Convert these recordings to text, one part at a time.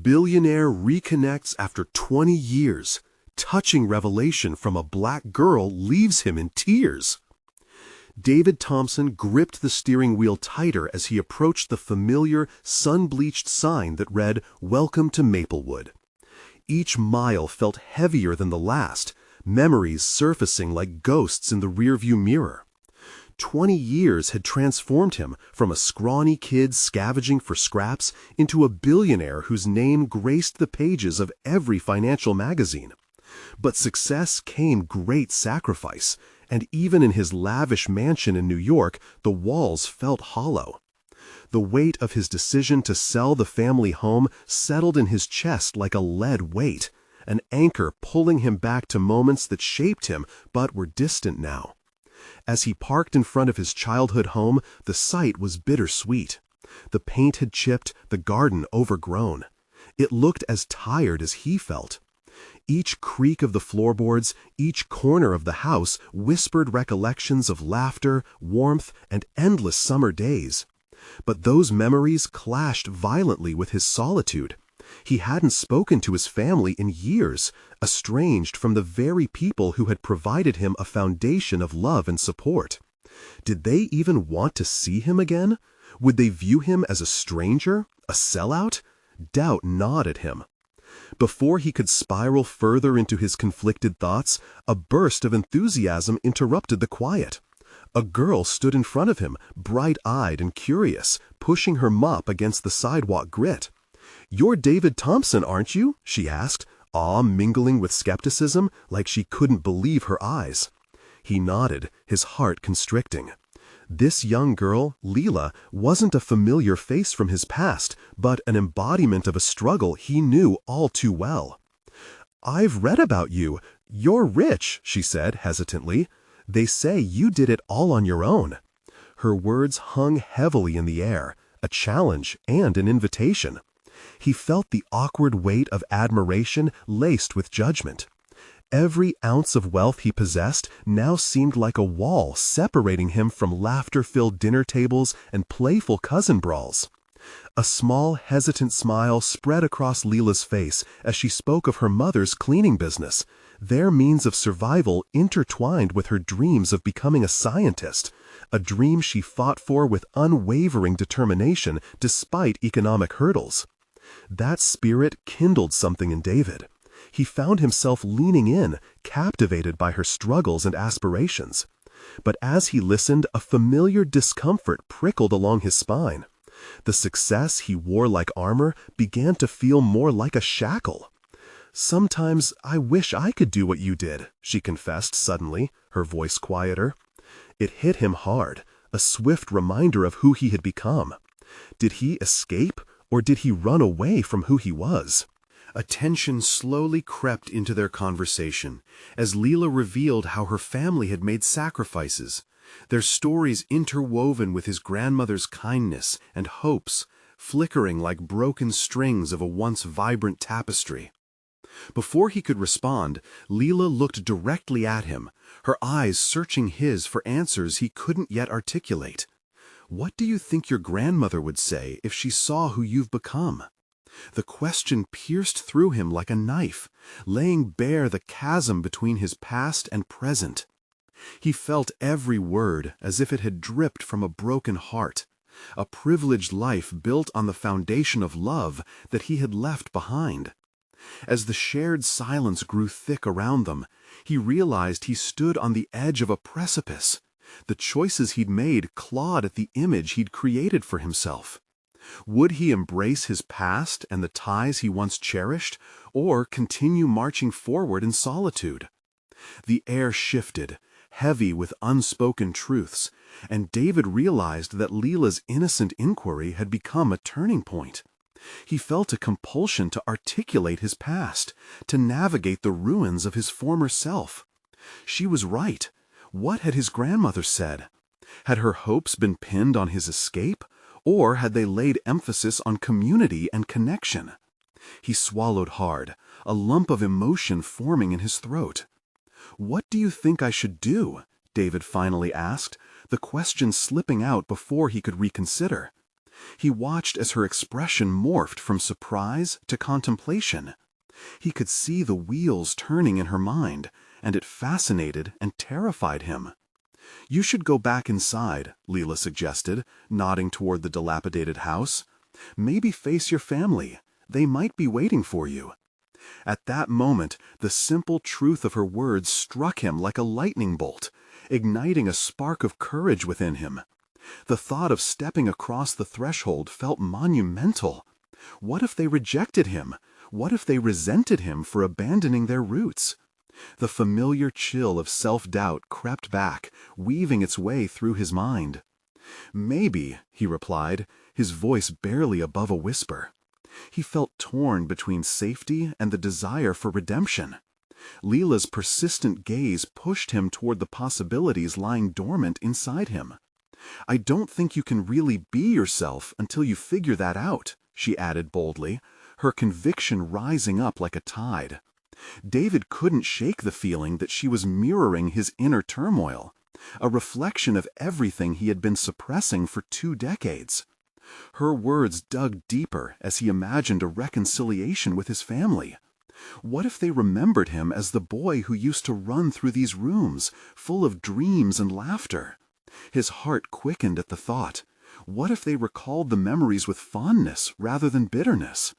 Billionaire reconnects after 20 years. Touching revelation from a black girl leaves him in tears. David Thompson gripped the steering wheel tighter as he approached the familiar, sun-bleached sign that read, "Welcome to Maplewood." Each mile felt heavier than the last, memories surfacing like ghosts in the rearview mirror. 20 years had transformed him from a scrawny kid scavenging for scraps into a billionaire whose name graced the pages of every financial magazine. But success came great sacrifice, and even in his lavish mansion in New York, the walls felt hollow. The weight of his decision to sell the family home settled in his chest like a lead weight, an anchor pulling him back to moments that shaped him but were distant now. As he parked in front of his childhood home, the sight was bittersweet. The paint had chipped, the garden overgrown. It looked as tired as he felt. Each creak of the floorboards, each corner of the house whispered recollections of laughter, warmth, and endless summer days. But those memories clashed violently with his solitude. He hadn't spoken to his family in years, estranged from the very people who had provided him a foundation of love and support. Did they even want to see him again? Would they view him as a stranger, a sellout? Doubt gnawed at him. Before he could spiral further into his conflicted thoughts, a burst of enthusiasm interrupted the quiet. A girl stood in front of him, bright-eyed and curious, pushing her mop against the sidewalk grit. "You're David Thompson, aren't you?" she asked, awe mingling with skepticism, like she couldn't believe her eyes. He nodded, his heart constricting. This young girl, Leela, wasn't a familiar face from his past, but an embodiment of a struggle he knew all too well. "I've read about you. You're rich," she said hesitantly. "They say you did it all on your own." Her words hung heavily in the air, a challenge and an invitation. He felt the awkward weight of admiration laced with judgment. Every ounce of wealth he possessed now seemed like a wall separating him from laughter-filled dinner tables and playful cousin brawls. A small, hesitant smile spread across Leela's face as she spoke of her mother's cleaning business, their means of survival intertwined with her dreams of becoming a scientist, a dream she fought for with unwavering determination despite economic hurdles. That spirit kindled something in David. He found himself leaning in, captivated by her struggles and aspirations. But as he listened, a familiar discomfort prickled along his spine. The success he wore like armor began to feel more like a shackle. "Sometimes I wish I could do what you did," she confessed suddenly, her voice quieter. It hit him hard, a swift reminder of who he had become. Did he escape, or did he run away from who he was? A tension slowly crept into their conversation, as Leela revealed how her family had made sacrifices, their stories interwoven with his grandmother's kindness and hopes, flickering like broken strings of a once vibrant tapestry. Before he could respond, Leela looked directly at him, her eyes searching his for answers he couldn't yet articulate. "What do you think your grandmother would say if she saw who you've become?" The question pierced through him like a knife, laying bare the chasm between his past and present. He felt every word as if it had dripped from a broken heart, a privileged life built on the foundation of love that he had left behind. As the shared silence grew thick around them, he realized he stood on the edge of a precipice. The choices he'd made clawed at the image he'd created for himself. Would he embrace his past and the ties he once cherished, or continue marching forward in solitude? The air shifted, heavy with unspoken truths, and David realized that Leela's innocent inquiry had become a turning point. He felt a compulsion to articulate his past, to navigate the ruins of his former self. She was right. What had his grandmother said? Had her hopes been pinned on his escape? Or had they laid emphasis on community and connection? He swallowed hard, a lump of emotion forming in his throat. "What do you think I should do?" David finally asked, the question slipping out before he could reconsider. He watched as her expression morphed from surprise to contemplation. He could see the wheels turning in her mind, and it fascinated and terrified him. "You should go back inside," Leela suggested, nodding toward the dilapidated house. "Maybe face your family. They might be waiting for you." At that moment, the simple truth of her words struck him like a lightning bolt, igniting a spark of courage within him. The thought of stepping across the threshold felt monumental. What if they rejected him? What if they resented him for abandoning their roots? The familiar chill of self-doubt crept back, weaving its way through his mind. "Maybe," he replied, his voice barely above a whisper. He felt torn between safety and the desire for redemption. Leela's persistent gaze pushed him toward the possibilities lying dormant inside him. "I don't think you can really be yourself until you figure that out," she added boldly, her conviction rising up like a tide. David couldn't shake the feeling that she was mirroring his inner turmoil, a reflection of everything he had been suppressing for 2 decades. Her words dug deeper as he imagined a reconciliation with his family. What if they remembered him as the boy who used to run through these rooms, full of dreams and laughter? His heart quickened at the thought. What if they recalled the memories with fondness rather than bitterness?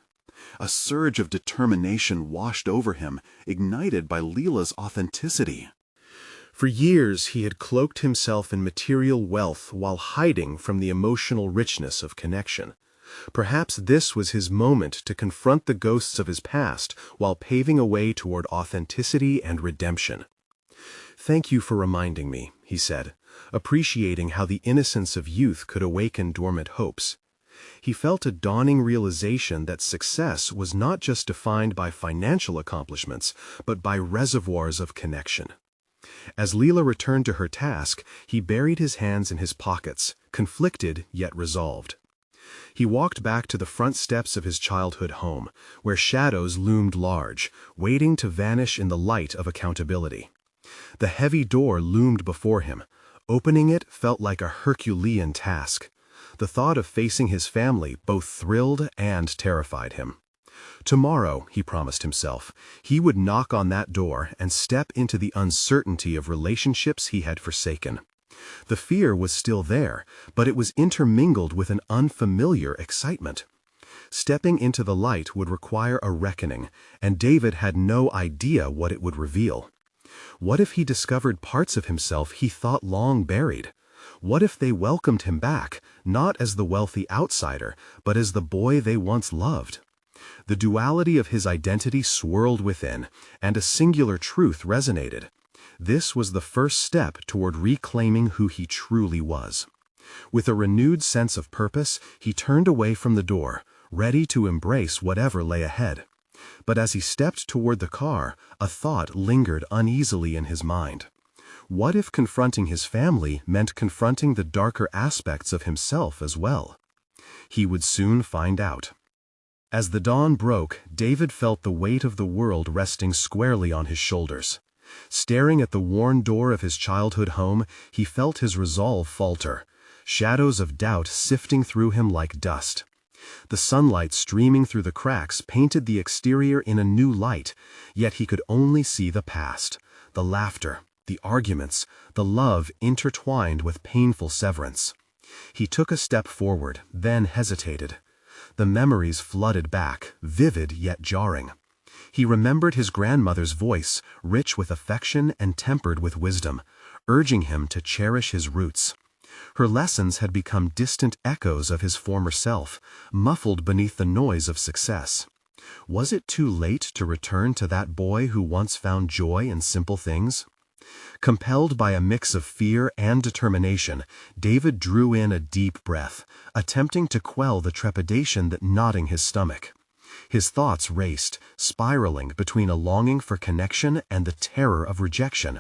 A surge of determination washed over him, ignited by Leela's authenticity. For years he had cloaked himself in material wealth while hiding from the emotional richness of connection. Perhaps this was his moment to confront the ghosts of his past while paving a way toward authenticity and redemption. "Thank you for reminding me," he said, appreciating how the innocence of youth could awaken dormant hopes. He felt a dawning realization that success was not just defined by financial accomplishments, but by reservoirs of connection. As Leela returned to her task, he buried his hands in his pockets, conflicted yet resolved. He walked back to the front steps of his childhood home, where shadows loomed large, waiting to vanish in the light of accountability. The heavy door loomed before him. Opening it felt like a Herculean task. The thought of facing his family both thrilled and terrified him. Tomorrow, he promised himself, he would knock on that door and step into the uncertainty of relationships he had forsaken. The fear was still there, but it was intermingled with an unfamiliar excitement. Stepping into the light would require a reckoning, and David had no idea what it would reveal. What if he discovered parts of himself he thought long buried? What if they welcomed him back, not as the wealthy outsider, but as the boy they once loved? The duality of his identity swirled within, and a singular truth resonated. This was the first step toward reclaiming who he truly was. With a renewed sense of purpose, he turned away from the door, ready to embrace whatever lay ahead. But as he stepped toward the car, a thought lingered uneasily in his mind. What if confronting his family meant confronting the darker aspects of himself as well? He would soon find out. As the dawn broke, David felt the weight of the world resting squarely on his shoulders. Staring at the worn door of his childhood home, he felt his resolve falter, shadows of doubt sifting through him like dust. The sunlight streaming through the cracks painted the exterior in a new light, yet he could only see the past, the laughter, the arguments, the love intertwined with painful severance. He took a step forward, then hesitated. The memories flooded back, vivid yet jarring. He remembered his grandmother's voice, rich with affection and tempered with wisdom, urging him to cherish his roots. Her lessons had become distant echoes of his former self, muffled beneath the noise of success. Was it too late to return to that boy who once found joy in simple things? Compelled by a mix of fear and determination, David drew in a deep breath, attempting to quell the trepidation that gnawed his stomach. His thoughts raced, spiraling between a longing for connection and the terror of rejection.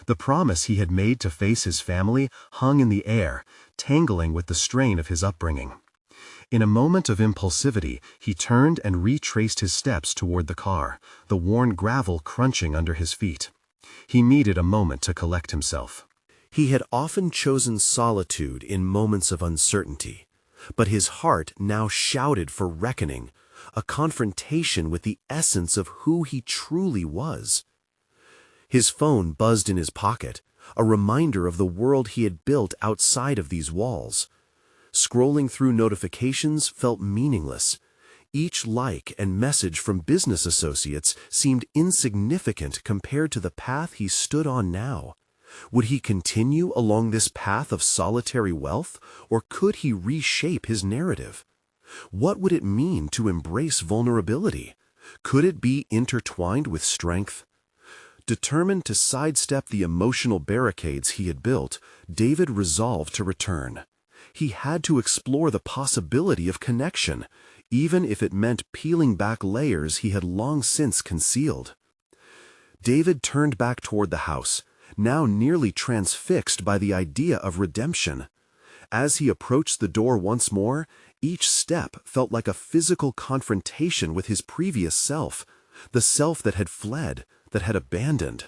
The promise he had made to face his family hung in the air, tangling with the strain of his upbringing. In a moment of impulsivity, he turned and retraced his steps toward the car, the worn gravel crunching under his feet. He needed a moment to collect himself. He had often chosen solitude in moments of uncertainty, But his heart now shouted for reckoning, a confrontation with the essence of who he truly was. His phone buzzed in his pocket, a reminder of the world he had built outside of these walls. Scrolling through notifications felt meaningless. Each like and message from business associates seemed insignificant compared to the path he stood on now. Would he continue along this path of solitary wealth, or could he reshape his narrative? What would it mean to embrace vulnerability? Could it be intertwined with strength? Determined to sidestep the emotional barricades he had built, David resolved to return. He had to explore the possibility of connection, even if it meant peeling back layers he had long since concealed. David turned back toward the house, now nearly transfixed by the idea of redemption. As he approached the door once more, each step felt like a physical confrontation with his previous self, the self that had fled, that had abandoned.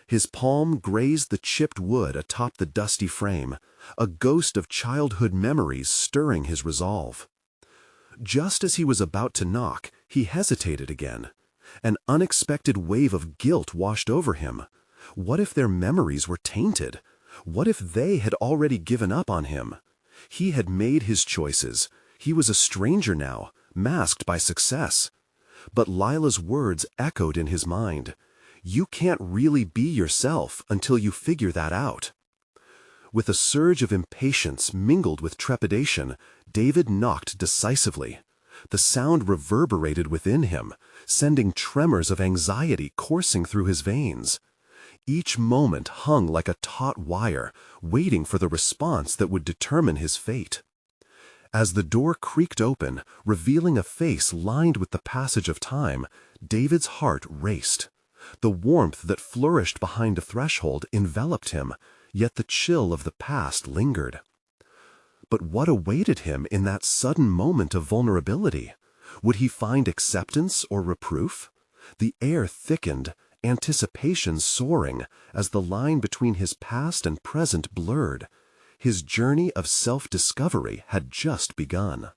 His palm grazed the chipped wood atop the dusty frame, a ghost of childhood memories stirring his resolve. Just as he was about to knock, he hesitated again. An unexpected wave of guilt washed over him. What if their memories were tainted? What if they had already given up on him? He had made his choices. He was a stranger now, masked by success. But Lila's words echoed in his mind. You can't really be yourself until you figure that out. With a surge of impatience mingled with trepidation, David knocked decisively. The sound reverberated within him, sending tremors of anxiety coursing through his veins. Each moment hung like a taut wire, waiting for the response that would determine his fate. As the door creaked open, revealing a face lined with the passage of time, David's heart raced. The warmth that flourished behind a threshold enveloped him, yet the chill of the past lingered. But what awaited him in that sudden moment of vulnerability? Would he find acceptance or reproof? The air thickened, anticipation soaring, as the line between his past and present blurred. His journey of self-discovery had just begun.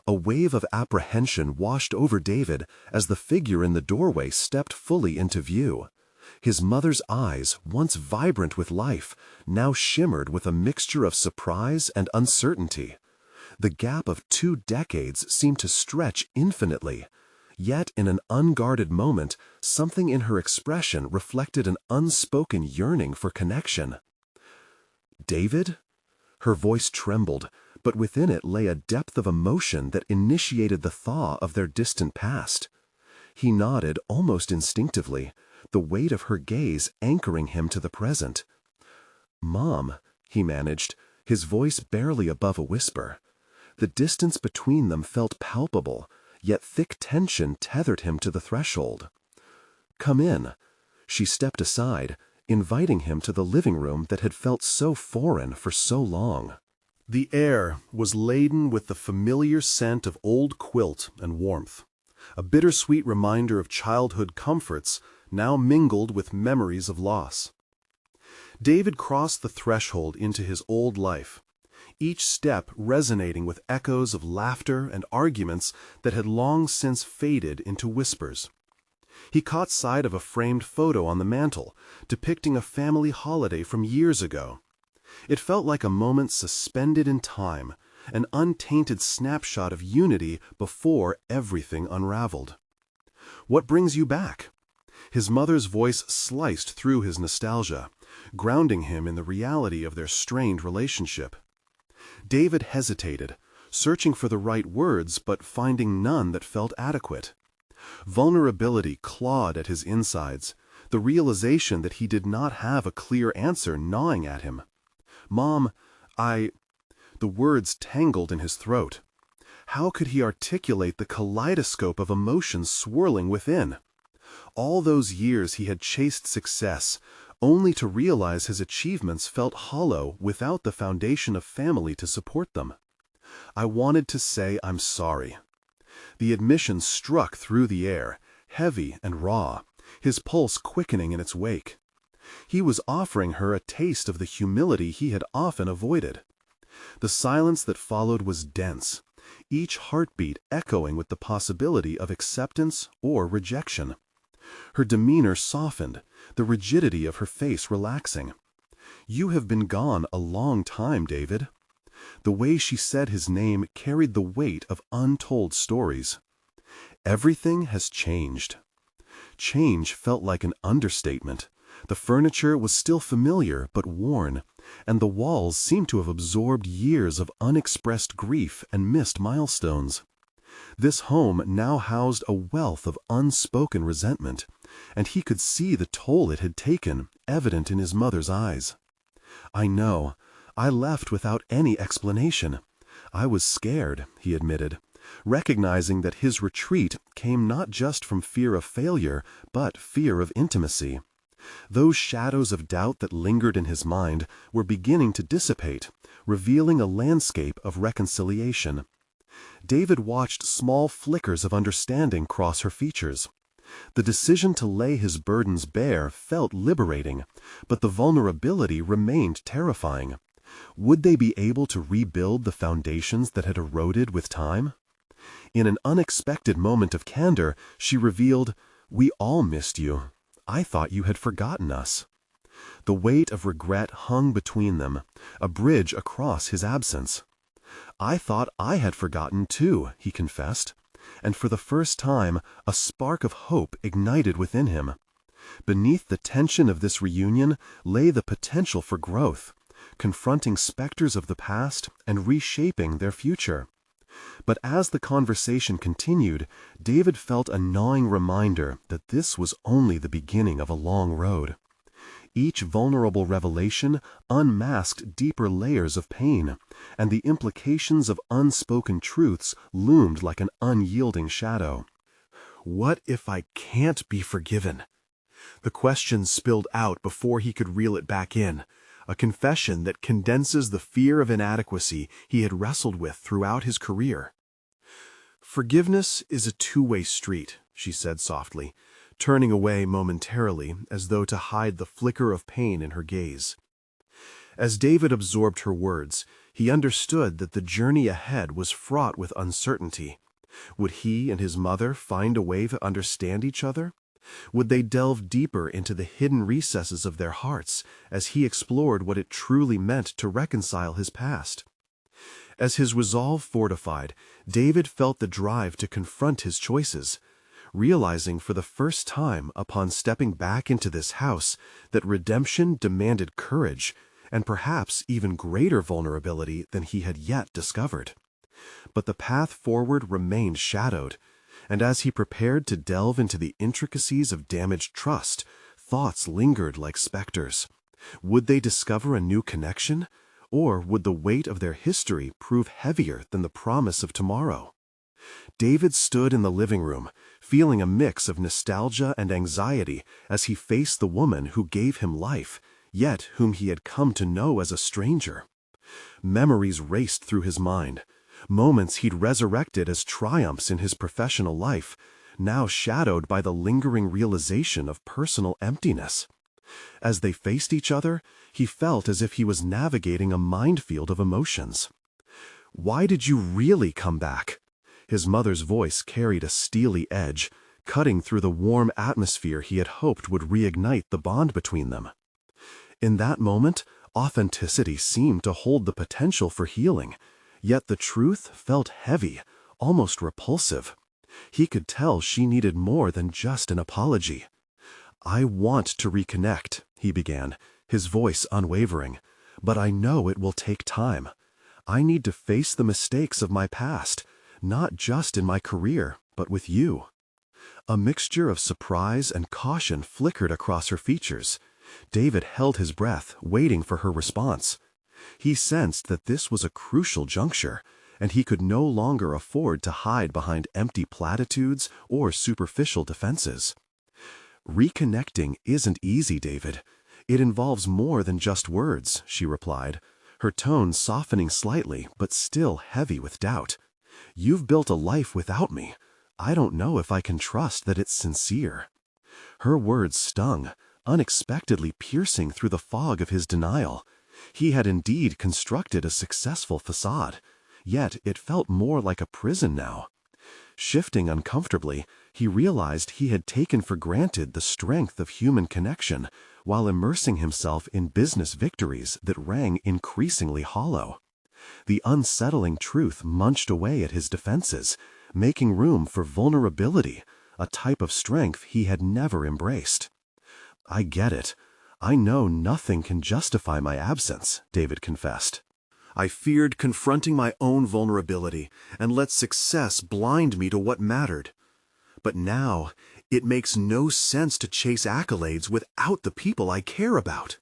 A wave of apprehension washed over David as the figure in the doorway stepped fully into view. His mother's eyes, once vibrant with life, now shimmered with a mixture of surprise and uncertainty. The gap of 2 decades seemed to stretch infinitely. Yet in an unguarded moment, something in her expression reflected an unspoken yearning for connection. "David?" Her voice trembled, but within it lay a depth of emotion that initiated the thaw of their distant past. He nodded almost instinctively, the weight of her gaze anchoring him to the present. "Mom," he managed, his voice barely above a whisper. The distance between them felt palpable, yet thick tension tethered him to the threshold. "Come in." She stepped aside, inviting him to the living room that had felt so foreign for so long. The air was laden with the familiar scent of old quilt and warmth, a bittersweet reminder of childhood comforts now mingled with memories of loss. David crossed the threshold into his old life, each step resonating with echoes of laughter and arguments that had long since faded into whispers. He caught sight of a framed photo on the mantel, depicting a family holiday from years ago. It felt like a moment suspended in time, an untainted snapshot of unity before everything unraveled. "What brings you back?" His mother's voice sliced through his nostalgia, grounding him in the reality of their strained relationship. David hesitated, searching for the right words but finding none that felt adequate. Vulnerability clawed at his insides, the realization that he did not have a clear answer gnawing at him. "Mom, The words tangled in his throat. How could he articulate the kaleidoscope of emotions swirling within? All those years he had chased success, only to realize his achievements felt hollow without the foundation of family to support them. I wanted to say I'm sorry. The admission struck through the air, heavy and raw, his pulse quickening in its wake. He was offering her a taste of the humility he had often avoided. The silence that followed was dense, each heartbeat echoing with the possibility of acceptance or rejection. Her demeanor softened, the rigidity of her face relaxing. "You have been gone a long time, David." The way she said his name carried the weight of untold stories. Everything has changed. Change felt like an understatement. The furniture was still familiar but worn, and the walls seemed to have absorbed years of unexpressed grief and missed milestones. This home now housed a wealth of unspoken resentment, and he could see the toll it had taken, evident in his mother's eyes. "I know. I left without any explanation. I was scared," he admitted, recognizing that his retreat came not just from fear of failure, but fear of intimacy. Those shadows of doubt that lingered in his mind were beginning to dissipate, revealing a landscape of reconciliation. David watched small flickers of understanding cross her features. The decision to lay his burdens bare felt liberating, but the vulnerability remained terrifying. Would they be able to rebuild the foundations that had eroded with time? In an unexpected moment of candor, she revealed, "We all missed you. I thought you had forgotten us." The weight of regret hung between them, a bridge across his absence. "I thought I had forgotten too," he confessed, and for the first time a spark of hope ignited within him. Beneath the tension of this reunion lay the potential for growth, confronting specters of the past and reshaping their future. But as the conversation continued, David felt a gnawing reminder that this was only the beginning of a long road. Each vulnerable revelation unmasked deeper layers of pain, and the implications of unspoken truths loomed like an unyielding shadow. "What if I can't be forgiven?" The question spilled out before he could reel it back in, a confession that condenses the fear of inadequacy he had wrestled with throughout his career. "Forgiveness is a two-way street," she said softly, turning away momentarily as though to hide the flicker of pain in her gaze. As David absorbed her words, he understood that the journey ahead was fraught with uncertainty. Would he and his mother find a way to understand each other? Would they delve deeper into the hidden recesses of their hearts as he explored what it truly meant to reconcile his past? As his resolve fortified, David felt the drive to confront his choices, realizing for the first time upon stepping back into this house that redemption demanded courage and perhaps even greater vulnerability than he had yet discovered. But the path forward remained shadowed, and as he prepared to delve into the intricacies of damaged trust, thoughts lingered like specters. Would they discover a new connection, or would the weight of their history prove heavier than the promise of tomorrow? David stood in the living room, feeling a mix of nostalgia and anxiety as he faced the woman who gave him life, yet whom he had come to know as a stranger. Memories raced through his mind, moments he'd resurrected as triumphs in his professional life, now shadowed by the lingering realization of personal emptiness. As they faced each other, he felt as if he was navigating a minefield of emotions. "Why did you really come back?" His mother's voice carried a steely edge, cutting through the warm atmosphere he had hoped would reignite the bond between them. In that moment, authenticity seemed to hold the potential for healing, yet the truth felt heavy, almost repulsive. He could tell she needed more than just an apology. "I want to reconnect," he began, his voice unwavering, "but I know it will take time. I need to face the mistakes of my past, not just in my career, but with you." A mixture of surprise and caution flickered across her features. David held his breath, waiting for her response. He sensed that this was a crucial juncture, and he could no longer afford to hide behind empty platitudes or superficial defenses. "Reconnecting isn't easy, David. It involves more than just words," she replied, her tone softening slightly but still heavy with doubt. "You've built a life without me. I don't know if I can trust that it's sincere." Her words stung, unexpectedly piercing through the fog of his denial. He had indeed constructed a successful facade, yet it felt more like a prison now. Shifting uncomfortably, he realized he had taken for granted the strength of human connection while immersing himself in business victories that rang increasingly hollow. The unsettling truth munched away at his defenses, making room for vulnerability, a type of strength he had never embraced. "I get it. I know nothing can justify my absence," David confessed. "I feared confronting my own vulnerability and let success blind me to what mattered. But now, it makes no sense to chase accolades without the people I care about."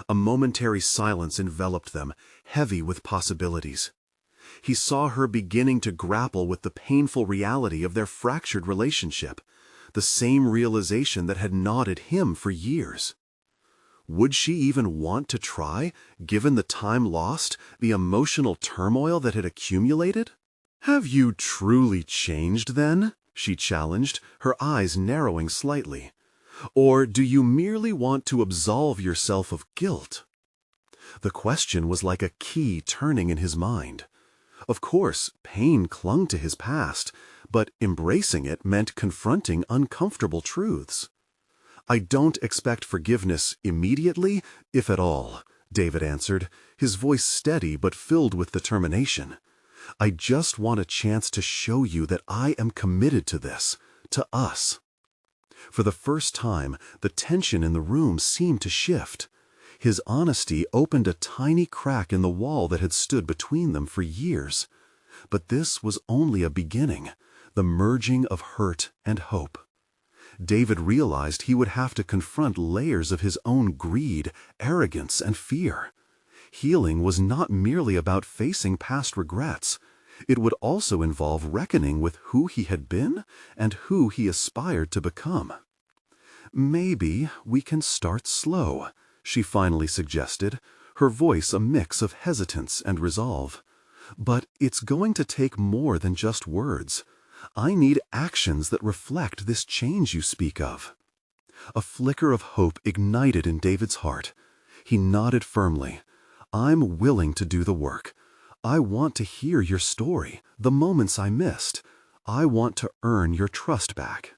A momentary silence enveloped them, heavy with possibilities. He saw her beginning to grapple with the painful reality of their fractured relationship, the same realization that had gnawed at him for years. Would she even want to try, given the time lost, the emotional turmoil that had accumulated? "Have you truly changed, then?" she challenged, her eyes narrowing slightly. "Or do you merely want to absolve yourself of guilt?" The question was like a key turning in his mind. Of course, pain clung to his past, but embracing it meant confronting uncomfortable truths. "I don't expect forgiveness immediately, if at all," David answered, his voice steady but filled with determination. "I just want a chance to show you that I am committed to this, to us." For the first time, the tension in the room seemed to shift. His honesty opened a tiny crack in the wall that had stood between them for years. But this was only a beginning, the merging of hurt and hope. David realized he would have to confront layers of his own greed, arrogance, and fear. Healing was not merely about facing past regrets. It would also involve reckoning with who he had been and who he aspired to become. "Maybe we can start slow," she finally suggested, her voice a mix of hesitance and resolve. "But it's going to take more than just words. I need actions that reflect this change you speak of." A flicker of hope ignited in David's heart. He nodded firmly. "I'm willing to do the work. I want to hear your story, the moments I missed. I want to earn your trust back."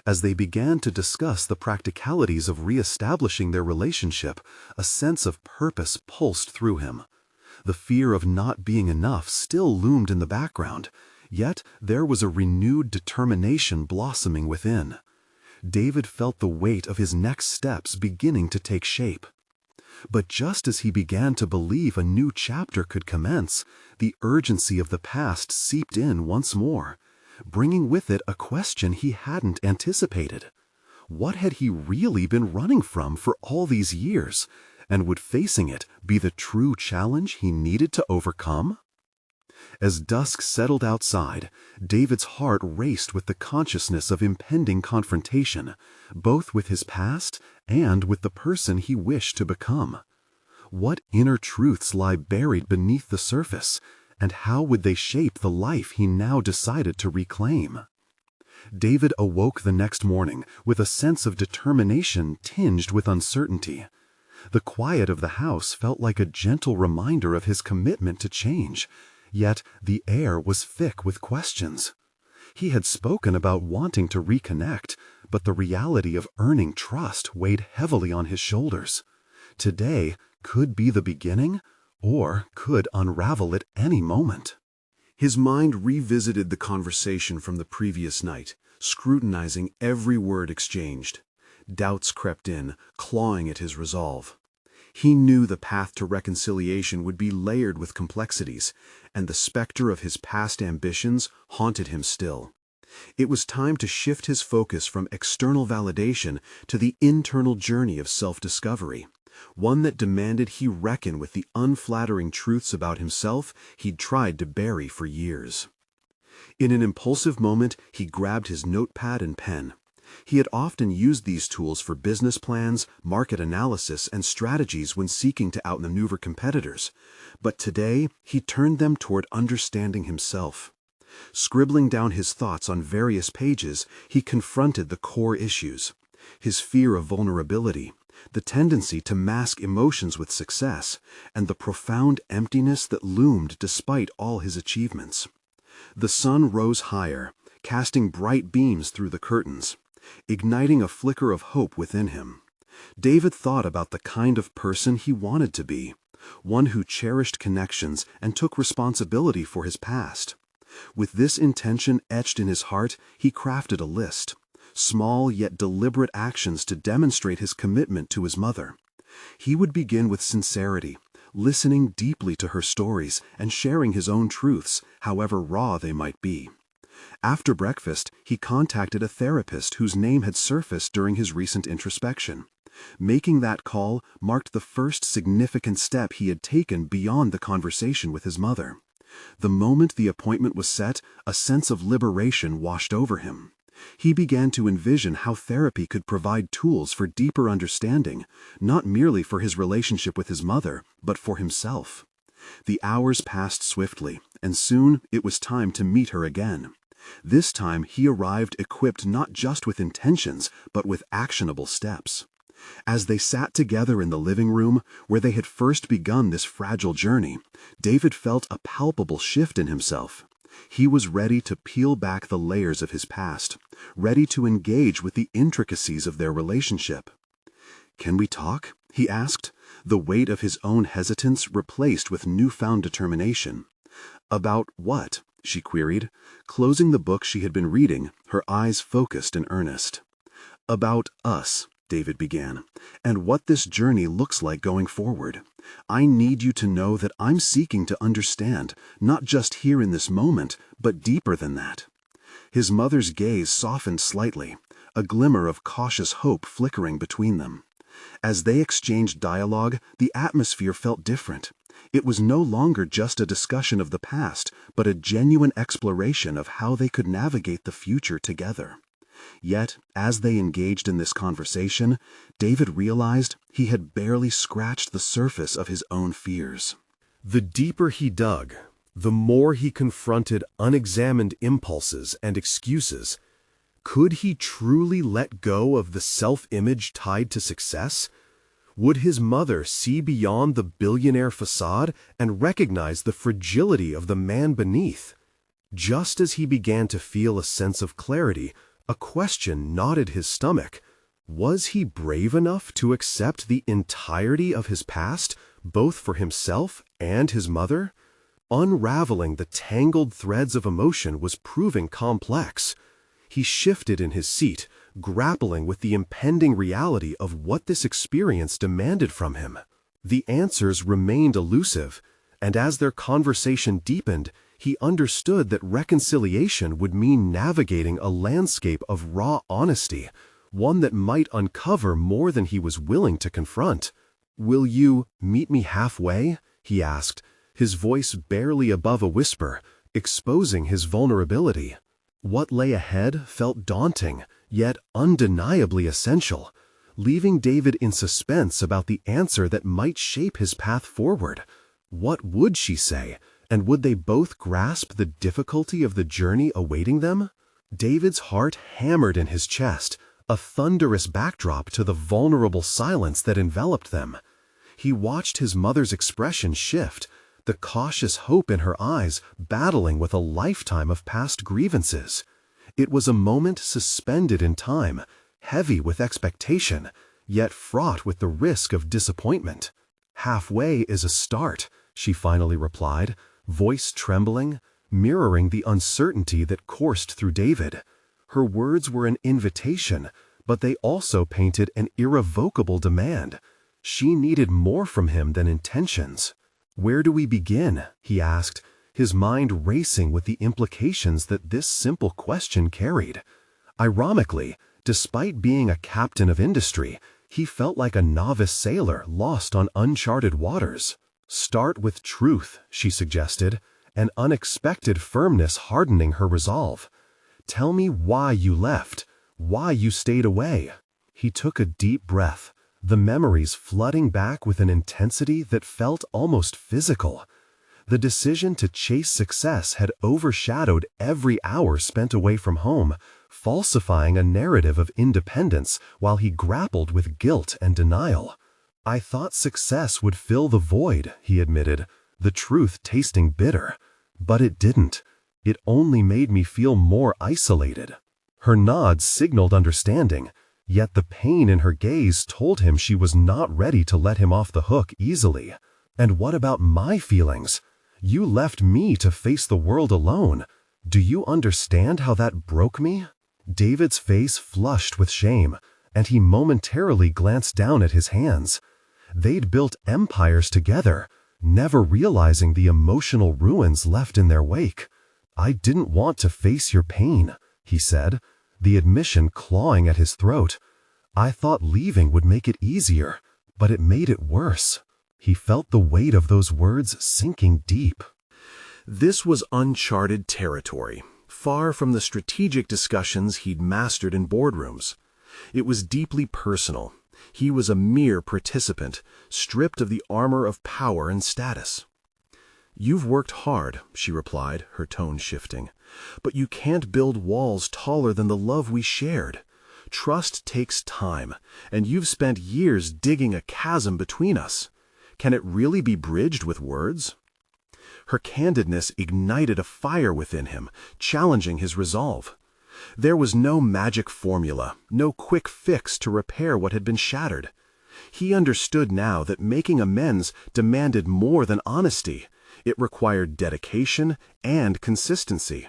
As they began to discuss the practicalities of reestablishing their relationship, a sense of purpose pulsed through him. The fear of not being enough still loomed in the background, yet there was a renewed determination blossoming within. David felt the weight of his next steps beginning to take shape. But just as he began to believe a new chapter could commence, the urgency of the past seeped in once more, bringing with it a question he hadn't anticipated. What had he really been running from for all these years, and would facing it be the true challenge he needed to overcome? As dusk settled outside, David's heart raced with the consciousness of impending confrontation, both with his past and with the person he wished to become. What inner truths lie buried beneath the surface, and how would they shape the life he now decided to reclaim? David awoke the next morning with a sense of determination tinged with uncertainty. The quiet of the house felt like a gentle reminder of his commitment to change, yet the air was thick with questions. He had spoken about wanting to reconnect, but the reality of earning trust weighed heavily on his shoulders. Today could be the beginning, or could unravel at any moment. His mind revisited the conversation from the previous night, scrutinizing every word exchanged. Doubts crept in, clawing at his resolve. He knew the path to reconciliation would be layered with complexities, and the specter of his past ambitions haunted him still. It was time to shift his focus from external validation to the internal journey of self-discovery, one that demanded he reckon with the unflattering truths about himself he'd tried to bury for years. In an impulsive moment, he grabbed his notepad and pen. He had often used these tools for business plans, market analysis, and strategies when seeking to outmaneuver competitors, but today he turned them toward understanding himself. Scribbling down his thoughts on various pages, he confronted the core issues: his fear of vulnerability, the tendency to mask emotions with success, and the profound emptiness that loomed despite all his achievements. The sun rose higher, casting bright beams through the curtains, igniting a flicker of hope within him. David thought about the kind of person he wanted to be, one who cherished connections and took responsibility for his past. With this intention etched in his heart, he crafted a list, small yet deliberate actions to demonstrate his commitment to his mother. He would begin with sincerity, listening deeply to her stories and sharing his own truths, however raw they might be. After breakfast, he contacted a therapist whose name had surfaced during his recent introspection. Making that call marked the first significant step he had taken beyond the conversation with his mother. The moment the appointment was set, a sense of liberation washed over him. He began to envision how therapy could provide tools for deeper understanding, not merely for his relationship with his mother, but for himself. The hours passed swiftly, and soon it was time to meet her again. This time he arrived equipped not just with intentions, but with actionable steps. As they sat together in the living room, where they had first begun this fragile journey, David felt a palpable shift in himself. He was ready to peel back the layers of his past, ready to engage with the intricacies of their relationship. "Can we talk?" he asked, the weight of his own hesitance replaced with newfound determination. "About what?" she queried, closing the book she had been reading, her eyes focused and earnest. "About us," David began, "and what this journey looks like going forward. I need you to know that I'm seeking to understand, not just here in this moment, but deeper than that." His mother's gaze softened slightly, a glimmer of cautious hope flickering between them. As they exchanged dialogue, the atmosphere felt different. It was no longer just a discussion of the past, but a genuine exploration of how they could navigate the future together. Yet, as they engaged in this conversation, David realized he had barely scratched the surface of his own fears. The deeper he dug, the more he confronted unexamined impulses and excuses. Could he truly let go of the self-image tied to success? Would his mother see beyond the billionaire facade and recognize the fragility of the man beneath? Just as he began to feel a sense of clarity, a question knotted his stomach. Was he brave enough to accept the entirety of his past, both for himself and his mother? Unraveling the tangled threads of emotion was proving complex. He shifted in his seat, grappling with the impending reality of what this experience demanded from him. The answers remained elusive, and as their conversation deepened, he understood that reconciliation would mean navigating a landscape of raw honesty, one that might uncover more than he was willing to confront. "Will you meet me halfway?" he asked, his voice barely above a whisper, exposing his vulnerability. What lay ahead felt daunting, yet undeniably essential, leaving David in suspense about the answer that might shape his path forward. What would she say, and would they both grasp the difficulty of the journey awaiting them? David's heart hammered in his chest, a thunderous backdrop to the vulnerable silence that enveloped them. He watched his mother's expression shift, the cautious hope in her eyes battling with a lifetime of past grievances. It was a moment suspended in time, heavy with expectation, yet fraught with the risk of disappointment. "Halfway is a start," she finally replied, voice trembling, mirroring the uncertainty that coursed through David. Her words were an invitation, but they also painted an irrevocable demand. She needed more from him than intentions. "Where do we begin?" he asked, his mind racing with the implications that this simple question carried. Ironically, despite being a captain of industry, he felt like a novice sailor lost on uncharted waters. "Start with truth," she suggested, an unexpected firmness hardening her resolve. "Tell me why you left, why you stayed away." He took a deep breath, the memories flooding back with an intensity that felt almost physical. The decision to chase success had overshadowed every hour spent away from home, falsifying a narrative of independence while he grappled with guilt and denial. "I thought success would fill the void," he admitted, the truth tasting bitter. "But it didn't. It only made me feel more isolated." Her nod signaled understanding, yet the pain in her gaze told him she was not ready to let him off the hook easily. "And what about my feelings? You left me to face the world alone. Do you understand how that broke me?" David's face flushed with shame, and he momentarily glanced down at his hands. They'd built empires together, never realizing the emotional ruins left in their wake. "I didn't want to face your pain," he said, the admission clawing at his throat. "I thought leaving would make it easier, but it made it worse." He felt the weight of those words sinking deep. This was uncharted territory, far from the strategic discussions he'd mastered in boardrooms. It was deeply personal. He was a mere participant, stripped of the armor of power and status. "You've worked hard," she replied, her tone shifting. "But you can't build walls taller than the love we shared. Trust takes time, and you've spent years digging a chasm between us. Can it really be bridged with words?" Her candidness ignited a fire within him, challenging his resolve. There was no magic formula, no quick fix to repair what had been shattered. He understood now that making amends demanded more than honesty. It required dedication and consistency.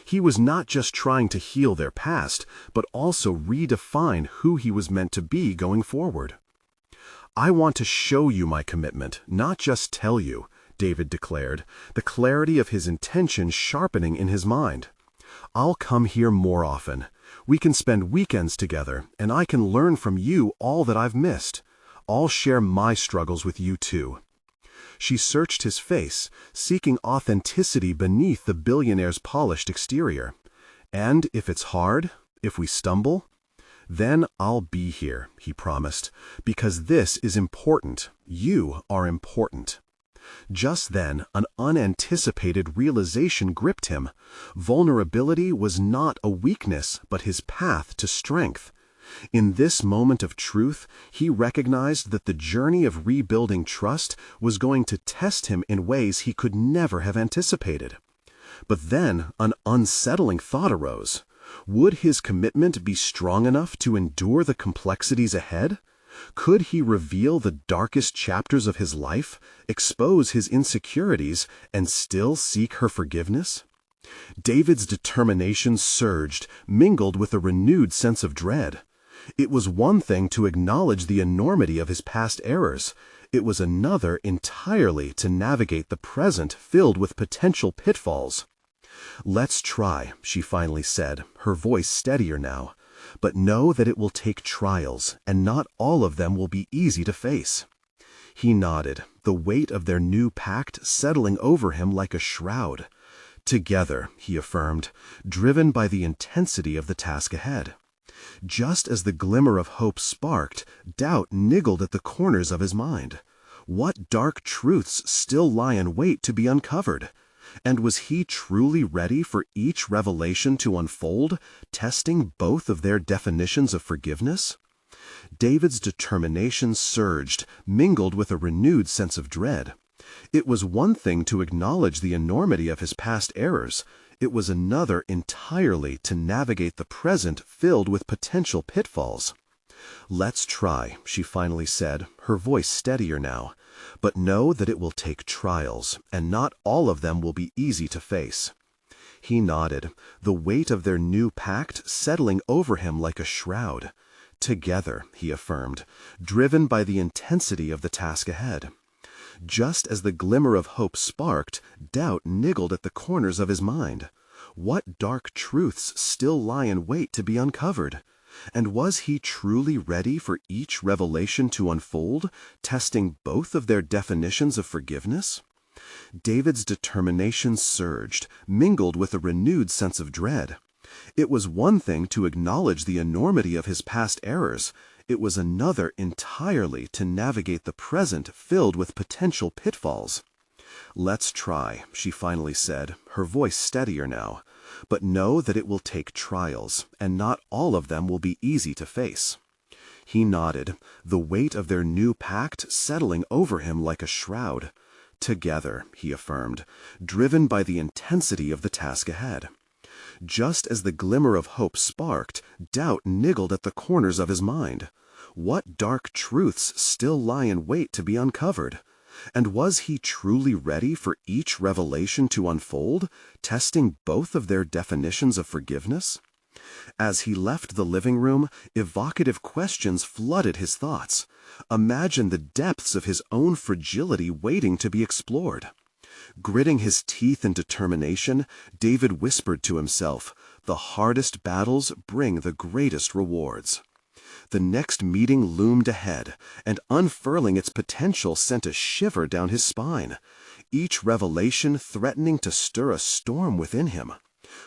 He was not just trying to heal their past, but also redefine who he was meant to be going forward. "I want to show you my commitment, not just tell you," David declared, the clarity of his intention sharpening in his mind. "I'll come here more often. We can spend weekends together, and I can learn from you all that I've missed. I'll share my struggles with you too." She searched his face, seeking authenticity beneath the billionaire's polished exterior. "And if it's hard, if we stumble, then I'll be here," he promised, "because this is important. You are important." Just then, an unanticipated realization gripped him. Vulnerability was not a weakness, but his path to strength. In this moment of truth, he recognized that the journey of rebuilding trust was going to test him in ways he could never have anticipated. But then, an unsettling thought arose. Would his commitment be strong enough to endure the complexities ahead? Could he reveal the darkest chapters of his life, expose his insecurities, and still seek her forgiveness? David's determination surged, mingled with a renewed sense of dread. It was one thing to acknowledge the enormity of his past errors. It was another entirely to navigate the present filled with potential pitfalls. "Let's try," she finally said, her voice steadier now. "But know that it will take trials, and not all of them will be easy to face." He nodded, the weight of their new pact settling over him like a shroud. "Together," he affirmed, driven by the intensity of the task ahead. Just as the glimmer of hope sparked, doubt niggled at the corners of his mind. What dark truths still lie in wait to be uncovered? And was he truly ready for each revelation to unfold, testing both of their definitions of forgiveness? David's determination surged, mingled with a renewed sense of dread. It was one thing to acknowledge the enormity of his past errors. It was another entirely to navigate the present filled with potential pitfalls. "Let's try," she finally said, her voice steadier now. "But know that it will take trials, and not all of them will be easy to face." He nodded, the weight of their new pact settling over him like a shroud. "Together," he affirmed, driven by the intensity of the task ahead. Just as the glimmer of hope sparked, doubt niggled at the corners of his mind. What dark truths still lie in wait to be uncovered? And was he truly ready for each revelation to unfold, testing both of their definitions of forgiveness? David's determination surged, mingled with a renewed sense of dread. It was one thing to acknowledge the enormity of his past errors. It was another entirely to navigate the present filled with potential pitfalls. "Let's try," she finally said, her voice steadier now. But know that it will take trials, and not all of them will be easy to face." He nodded, the weight of their new pact settling over him like a shroud. "Together," he affirmed, driven by the intensity of the task ahead. Just as the glimmer of hope sparked, doubt niggled at the corners of his mind. What dark truths still lie in wait to be uncovered? And was he truly ready for each revelation to unfold, testing both of their definitions of forgiveness? As he left the living room, evocative questions flooded his thoughts. Imagine the depths of his own fragility waiting to be explored. Gritting his teeth in determination, David whispered to himself, "The hardest battles bring the greatest rewards." The next meeting loomed ahead, and unfurling its potential sent a shiver down his spine, each revelation threatening to stir a storm within him.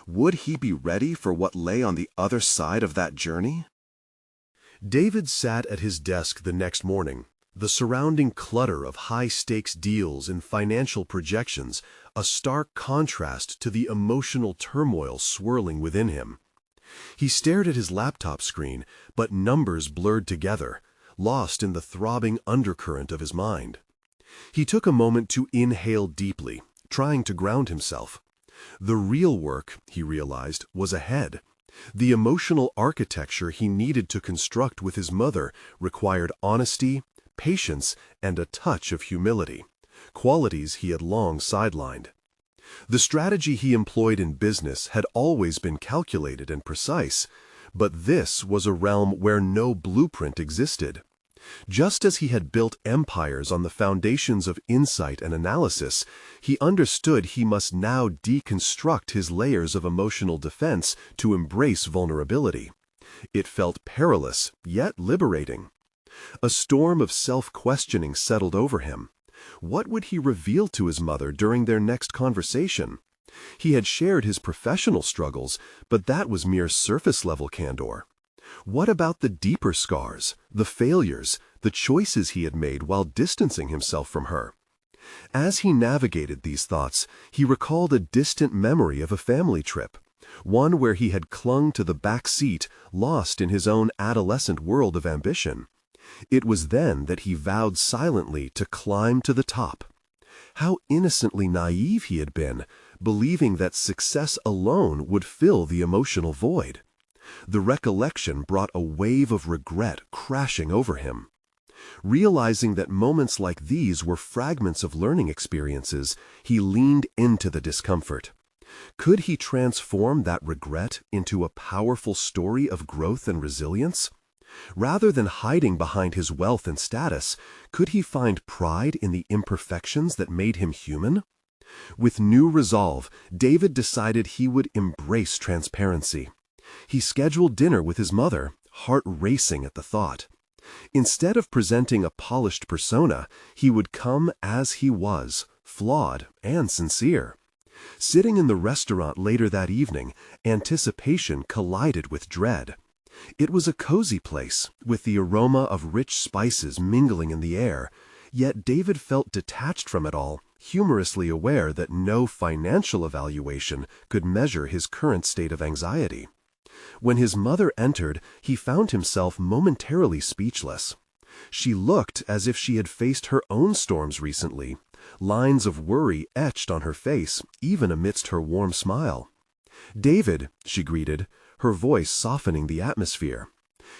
Would he be ready for what lay on the other side of that journey? David sat at his desk the next morning, the surrounding clutter of high-stakes deals and financial projections a stark contrast to the emotional turmoil swirling within him. He stared at his laptop screen, but numbers blurred together, lost in the throbbing undercurrent of his mind. He took a moment to inhale deeply, trying to ground himself. The real work, he realized, was ahead. The emotional architecture he needed to construct with his mother required honesty, patience, and a touch of humility, qualities he had long sidelined. The strategy he employed in business had always been calculated and precise, but this was a realm where no blueprint existed. Just as he had built empires on the foundations of insight and analysis, he understood he must now deconstruct his layers of emotional defense to embrace vulnerability. It felt perilous, yet liberating. A storm of self-questioning settled over him. What would he reveal to his mother during their next conversation? He had shared his professional struggles, but that was mere surface-level candor. What about the deeper scars, the failures, the choices he had made while distancing himself from her? As he navigated these thoughts, he recalled a distant memory of a family trip, one where he had clung to the back seat, lost in his own adolescent world of ambition. It was then that he vowed silently to climb to the top. How innocently naive he had been, believing that success alone would fill the emotional void. The recollection brought a wave of regret crashing over him. Realizing that moments like these were fragments of learning experiences, he leaned into the discomfort. Could he transform that regret into a powerful story of growth and resilience? Rather than hiding behind his wealth and status, could he find pride in the imperfections that made him human? With new resolve, David decided he would embrace transparency. He scheduled dinner with his mother, heart racing at the thought. Instead of presenting a polished persona, he would come as he was, flawed and sincere. Sitting in the restaurant later that evening, anticipation collided with dread. It was a cozy place, with the aroma of rich spices mingling in the air, yet David felt detached from it all, humorously aware that no financial evaluation could measure his current state of anxiety. When his mother entered, he found himself momentarily speechless. She looked as if she had faced her own storms recently, lines of worry etched on her face, even amidst her warm smile. "David," she greeted, her voice softening the atmosphere.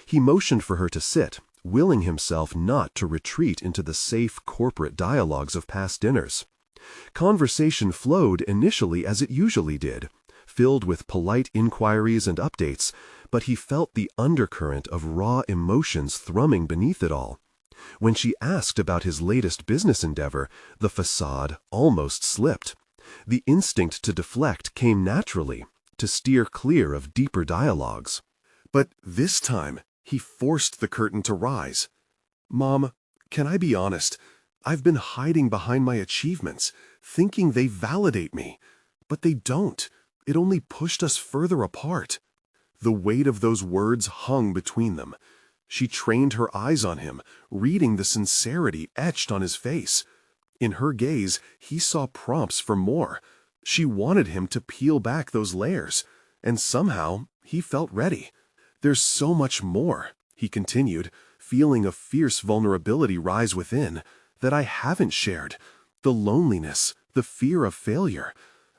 He motioned for her to sit, willing himself not to retreat into the safe corporate dialogues of past dinners. Conversation flowed initially as it usually did, filled with polite inquiries and updates, but he felt the undercurrent of raw emotions thrumming beneath it all. When she asked about his latest business endeavor, the facade almost slipped. The instinct to deflect came naturally, to steer clear of deeper dialogues. But this time, he forced the curtain to rise. "Mom, can I be honest? I've been hiding behind my achievements, thinking they validate me. But they don't. It only pushed us further apart." The weight of those words hung between them. She trained her eyes on him, reading the sincerity etched on his face. In her gaze, he saw prompts for more. She wanted him to peel back those layers, and somehow he felt ready. "There's so much more," he continued, feeling a fierce vulnerability rise within, "that I haven't shared. The loneliness, the fear of failure.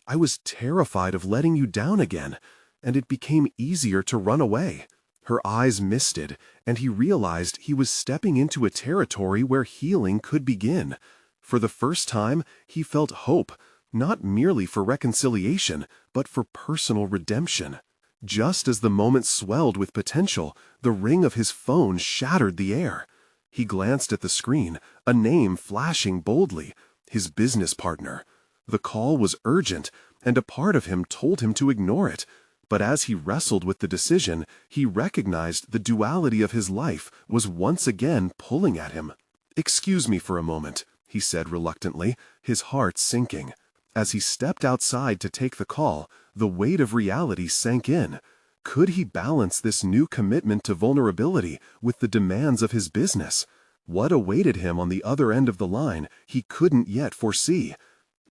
I was terrified of letting you down again, and it became easier to run away." Her eyes misted, and he realized he was stepping into a territory where healing could begin. For the first time, he felt hope, not merely for reconciliation, but for personal redemption. Just as the moment swelled with potential, the ring of his phone shattered the air. He glanced at the screen, a name flashing boldly: his business partner. The call was urgent, and a part of him told him to ignore it. But as he wrestled with the decision, he recognized the duality of his life was once again pulling at him. "Excuse me for a moment," he said reluctantly, his heart sinking. As he stepped outside to take the call, the weight of reality sank in. Could he balance this new commitment to vulnerability with the demands of his business? What awaited him on the other end of the line he couldn't yet foresee.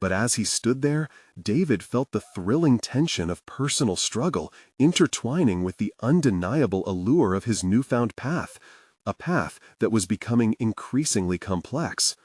But as he stood there, David felt the thrilling tension of personal struggle intertwining with the undeniable allure of his newfound path, a path that was becoming increasingly complex.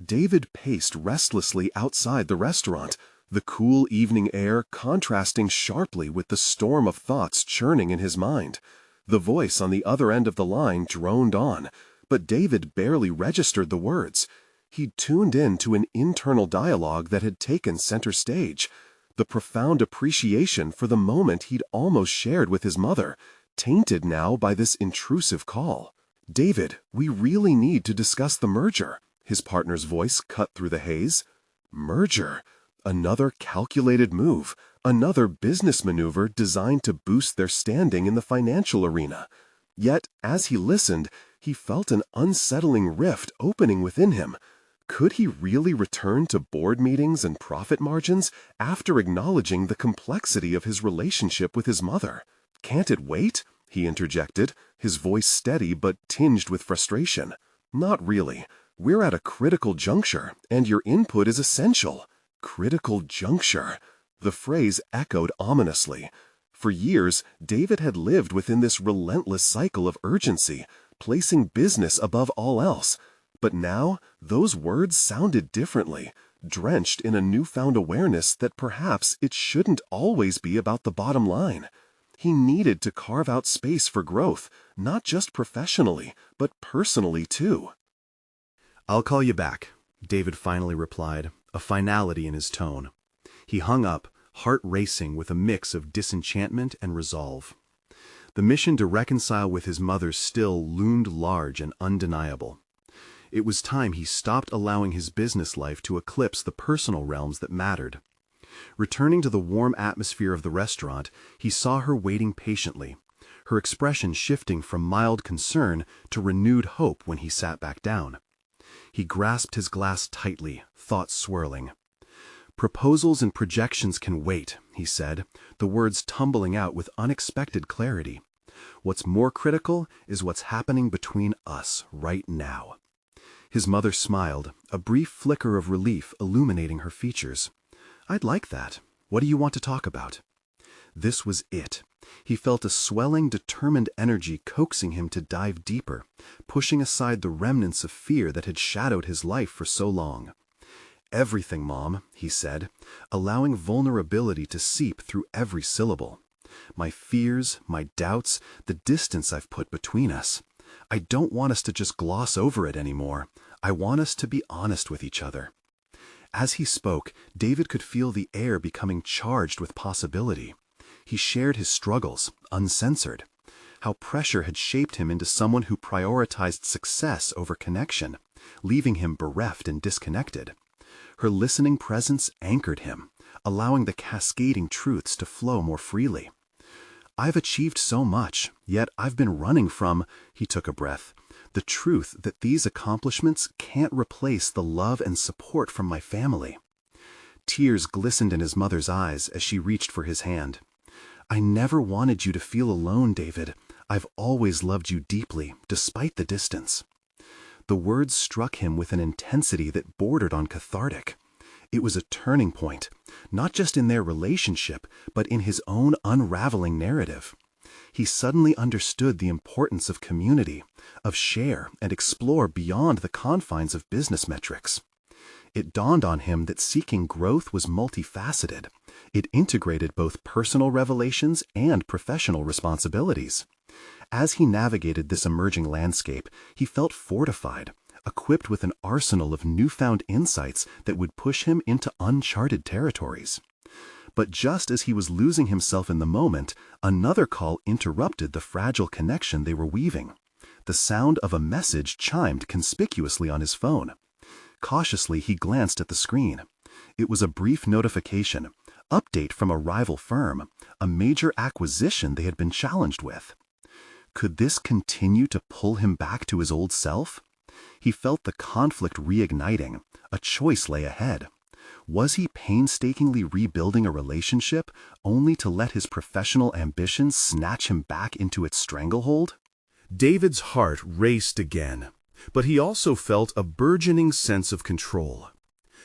David paced restlessly outside the restaurant, the cool evening air contrasting sharply with the storm of thoughts churning in his mind. The voice on the other end of the line droned on, but David barely registered the words. He'd tuned in to an internal dialogue that had taken center stage, the profound appreciation for the moment he'd almost shared with his mother, tainted now by this intrusive call. "David, we really need to discuss the merger," his partner's voice cut through the haze. Merger. Another calculated move, another business maneuver designed to boost their standing in the financial arena. Yet, as he listened, he felt an unsettling rift opening within him. Could he really return to board meetings and profit margins after acknowledging the complexity of his relationship with his mother? "Can't it wait?" he interjected, his voice steady but tinged with frustration. "Not really. We're at a critical juncture, and your input is essential." Critical juncture. The phrase echoed ominously. For years, David had lived within this relentless cycle of urgency, placing business above all else. But now, those words sounded differently, drenched in a newfound awareness that perhaps it shouldn't always be about the bottom line. He needed to carve out space for growth, not just professionally, but personally too. "I'll call you back," David finally replied, a finality in his tone. He hung up, heart racing with a mix of disenchantment and resolve. The mission to reconcile with his mother still loomed large and undeniable. It was time he stopped allowing his business life to eclipse the personal realms that mattered. Returning to the warm atmosphere of the restaurant, he saw her waiting patiently, her expression shifting from mild concern to renewed hope when he sat back down. He grasped his glass tightly, thoughts swirling. "Proposals and projections can wait," he said, the words tumbling out with unexpected clarity. "What's more critical is what's happening between us right now." His mother smiled, a brief flicker of relief illuminating her features. "I'd like that. What do you want to talk about?" This was it. He felt a swelling, determined energy coaxing him to dive deeper, pushing aside the remnants of fear that had shadowed his life for so long. "Everything, Mom," he said, allowing vulnerability to seep through every syllable. "My fears, my doubts, the distance I've put between us. I don't want us to just gloss over it anymore. I want us to be honest with each other." As he spoke, David could feel the air becoming charged with possibility. He shared his struggles, uncensored. How pressure had shaped him into someone who prioritized success over connection, leaving him bereft and disconnected. Her listening presence anchored him, allowing the cascading truths to flow more freely. "I've achieved so much, yet I've been running from," he took a breath, "the truth that these accomplishments can't replace the love and support from my family." Tears glistened in his mother's eyes as she reached for his hand. "I never wanted you to feel alone, David. I've always loved you deeply, despite the distance." The words struck him with an intensity that bordered on cathartic. It was a turning point, not just in their relationship, but in his own unraveling narrative. He suddenly understood the importance of community, of share and explore beyond the confines of business metrics. It dawned on him that seeking growth was multifaceted. It integrated both personal revelations and professional responsibilities. As he navigated this emerging landscape, he felt fortified, equipped with an arsenal of newfound insights that would push him into uncharted territories. But just as he was losing himself in the moment, another call interrupted the fragile connection they were weaving. The sound of a message chimed conspicuously on his phone. Cautiously, he glanced at the screen. It was a brief notification, update from a rival firm, a major acquisition they had been challenged with. Could this continue to pull him back to his old self? He felt the conflict reigniting. A choice lay ahead. Was he painstakingly rebuilding a relationship only to let his professional ambitions snatch him back into its stranglehold? David's heart raced again, but he also felt a burgeoning sense of control.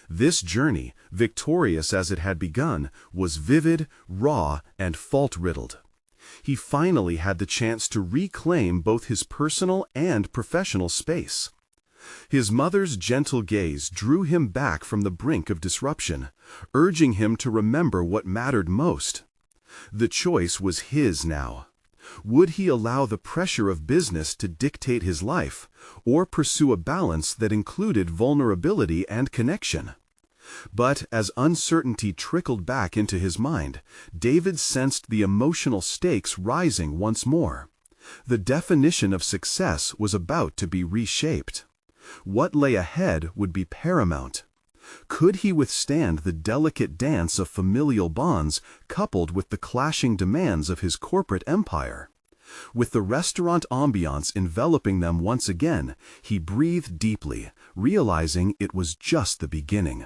This journey, victorious as it had begun, was vivid, raw, and fault-riddled. He finally had the chance to reclaim both his personal and professional space. His mother's gentle gaze drew him back from the brink of disruption, urging him to remember what mattered most. The choice was his now. Would he allow the pressure of business to dictate his life, or pursue a balance that included vulnerability and connection? But as uncertainty trickled back into his mind, David sensed the emotional stakes rising once more. The definition of success was about to be reshaped. What lay ahead would be paramount. Could he withstand the delicate dance of familial bonds coupled with the clashing demands of his corporate empire? With the restaurant ambiance enveloping them once again, he breathed deeply, realizing it was just the beginning.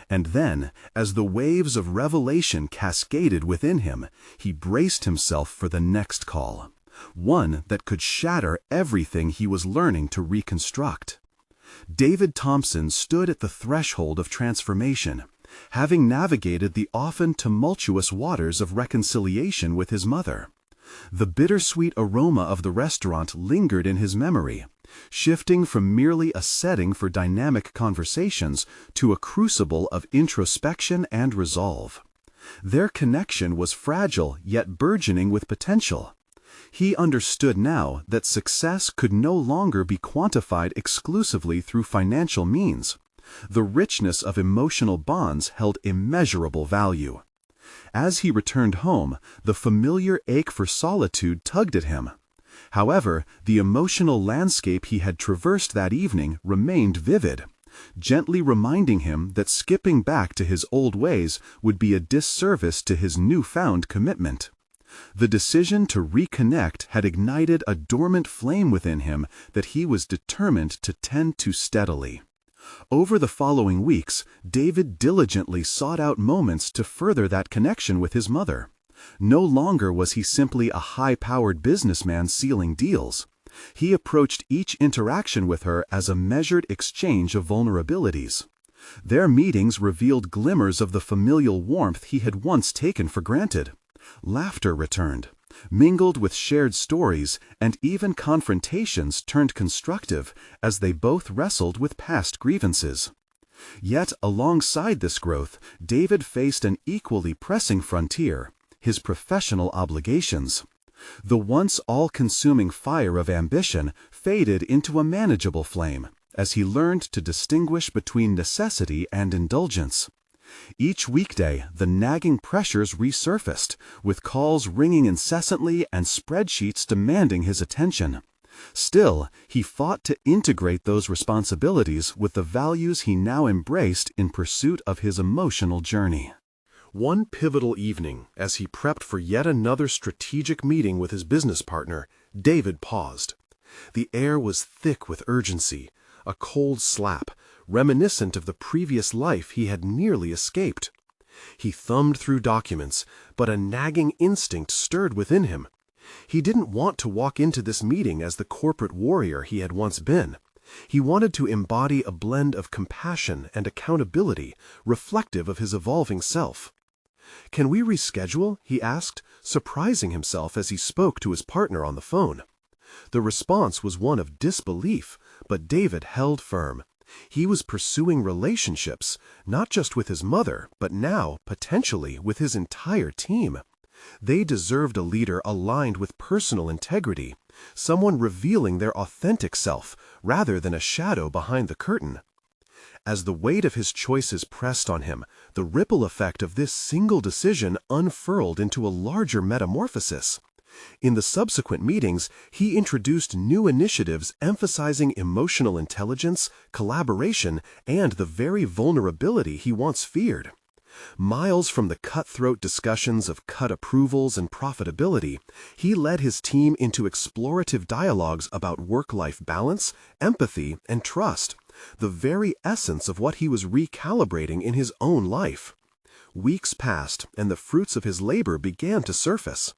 And then, as the waves of revelation cascaded within him, he braced himself for the next call, one that could shatter everything he was learning to reconstruct. David Thompson stood at the threshold of transformation, having navigated the often tumultuous waters of reconciliation with his mother. The bittersweet aroma of the restaurant lingered in his memory, shifting from merely a setting for dynamic conversations to a crucible of introspection and resolve. Their connection was fragile yet burgeoning with potential. He understood now that success could no longer be quantified exclusively through financial means. The richness of emotional bonds held immeasurable value. As he returned home, the familiar ache for solitude tugged at him. However, the emotional landscape he had traversed that evening remained vivid, gently reminding him that skipping back to his old ways would be a disservice to his newfound commitment. The decision to reconnect had ignited a dormant flame within him that he was determined to tend to steadily. Over the following weeks, David diligently sought out moments to further that connection with his mother. No longer was he simply a high-powered businessman sealing deals. He approached each interaction with her as a measured exchange of vulnerabilities. Their meetings revealed glimmers of the familial warmth he had once taken for granted. Laughter returned, mingled with shared stories, and even confrontations turned constructive as they both wrestled with past grievances. Yet, alongside this growth, David faced an equally pressing frontier: his professional obligations. The once all-consuming fire of ambition faded into a manageable flame as he learned to distinguish between necessity and indulgence. Each weekday, the nagging pressures resurfaced, with calls ringing incessantly and spreadsheets demanding his attention. Still, he fought to integrate those responsibilities with the values he now embraced in pursuit of his emotional journey. One pivotal evening, as he prepped for yet another strategic meeting with his business partner, David paused. The air was thick with urgency, a cold slap, reminiscent of the previous life he had nearly escaped. He thumbed through documents, but a nagging instinct stirred within him. He didn't want to walk into this meeting as the corporate warrior he had once been. He wanted to embody a blend of compassion and accountability, reflective of his evolving self. "Can we reschedule?" he asked, surprising himself as he spoke to his partner on the phone. The response was one of disbelief, but David held firm. He was pursuing relationships, not just with his mother, but now, potentially, with his entire team. They deserved a leader aligned with personal integrity, someone revealing their authentic self, rather than a shadow behind the curtain. As the weight of his choices pressed on him, the ripple effect of this single decision unfurled into a larger metamorphosis. In the subsequent meetings, he introduced new initiatives emphasizing emotional intelligence, collaboration, and the very vulnerability he once feared. Miles from the cutthroat discussions of cut approvals and profitability, he led his team into explorative dialogues about work-life balance, empathy, and trust, the very essence of what he was recalibrating in his own life. Weeks passed, and the fruits of his labor began to surface.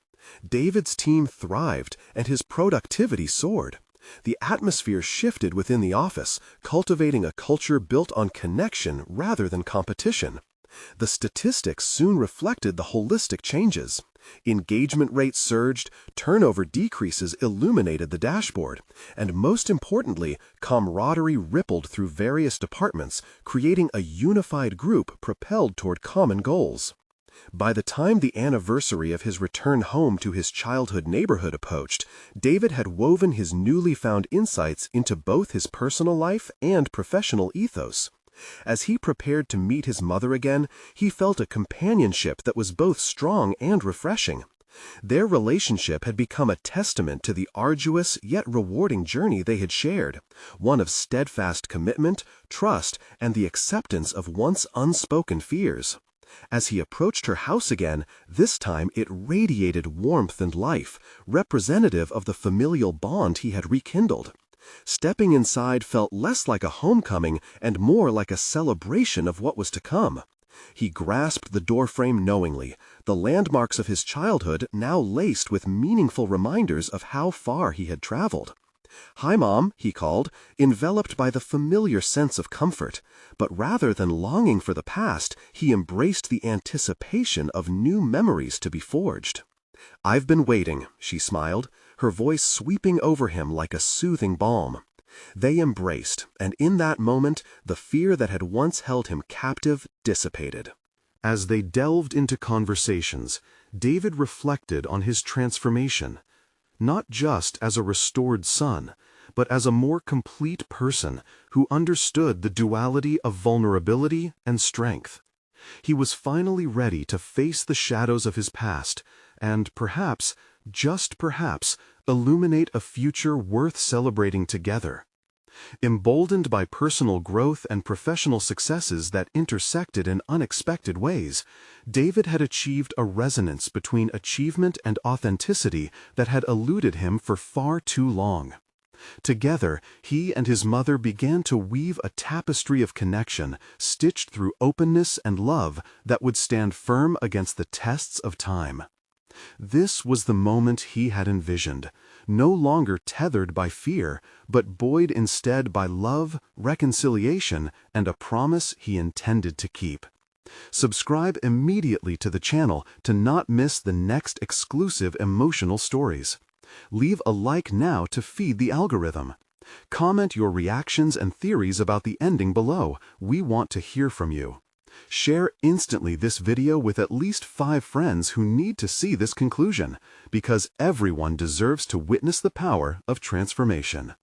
David's team thrived, and his productivity soared. The atmosphere shifted within the office, cultivating a culture built on connection rather than competition. The statistics soon reflected the holistic changes. Engagement rates surged, turnover decreases illuminated the dashboard, and most importantly, camaraderie rippled through various departments, creating a unified group propelled toward common goals. By the time the anniversary of his return home to his childhood neighborhood approached, David had woven his newly found insights into both his personal life and professional ethos. As he prepared to meet his mother again, he felt a companionship that was both strong and refreshing. Their relationship had become a testament to the arduous yet rewarding journey they had shared, one of steadfast commitment, trust, and the acceptance of once unspoken fears. As he approached her house again, this time it radiated warmth and life, representative of the familial bond he had rekindled. Stepping inside felt less like a homecoming and more like a celebration of what was to come. He grasped the doorframe knowingly, the landmarks of his childhood now laced with meaningful reminders of how far he had traveled. "Hi, Mom," he called, enveloped by the familiar sense of comfort. But rather than longing for the past, he embraced the anticipation of new memories to be forged. "I've been waiting," she smiled, her voice sweeping over him like a soothing balm. They embraced, and in that moment, the fear that had once held him captive dissipated. As they delved into conversations, David reflected on his transformation, not just as a restored son, but as a more complete person who understood the duality of vulnerability and strength. He was finally ready to face the shadows of his past and perhaps, just perhaps, illuminate a future worth celebrating together. Emboldened by personal growth and professional successes that intersected in unexpected ways, David had achieved a resonance between achievement and authenticity that had eluded him for far too long. Together, he and his mother began to weave a tapestry of connection stitched through openness and love that would stand firm against the tests of time. This was the moment he had envisioned, no longer tethered by fear, but buoyed instead by love, reconciliation, and a promise he intended to keep. Subscribe immediately to the channel to not miss the next exclusive emotional stories. Leave a like now to feed the algorithm. Comment your reactions and theories about the ending below. We want to hear from you. Share instantly this video with at least 5 friends who need to see this conclusion, because everyone deserves to witness the power of transformation.